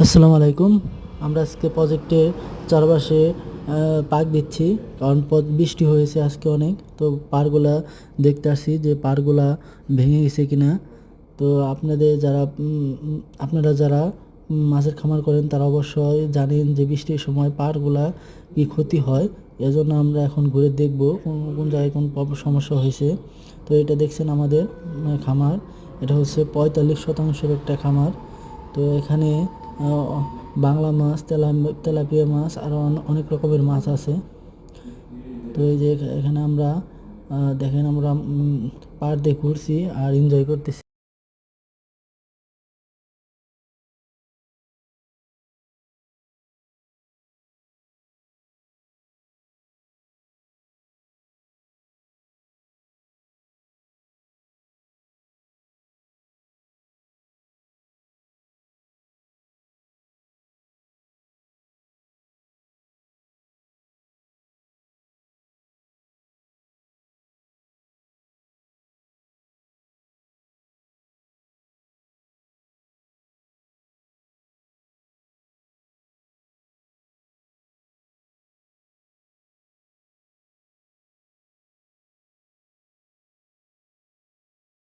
আসসালামু আলাইকুম। আমরা আজকে প্রজেক্টের চারপাশে পাক দিচ্ছি, কারণ বৃষ্টি হয়েছে আজকে অনেক। তো পাড়গুলা দেখতে আসছি যে পাড়গুলা ভেঙে গেছে কিনা। তো আপনারা যারা মাছের খামার করেন তারা অবশ্যই জানেন যে বৃষ্টির সময় পাড়গুলা কি ক্ষতি হয়। এজন্য আমরা এখন ঘুরে দেখব কোন কোন জায়গায় কোন সমস্যা হয়েছে। তো এটা দেখছেন আমাদের খামার। এটা হচ্ছে 45% একটা খামার। তো এখানে বাংলা মাছ, তেলাপিয়া মাছ আরও অনেক রকমের মাছ আছে। তো এই যে এখানে আমরা দেখেন আমরা পাড় দিয়ে ঘুরছি আর এনজয় করতেছি।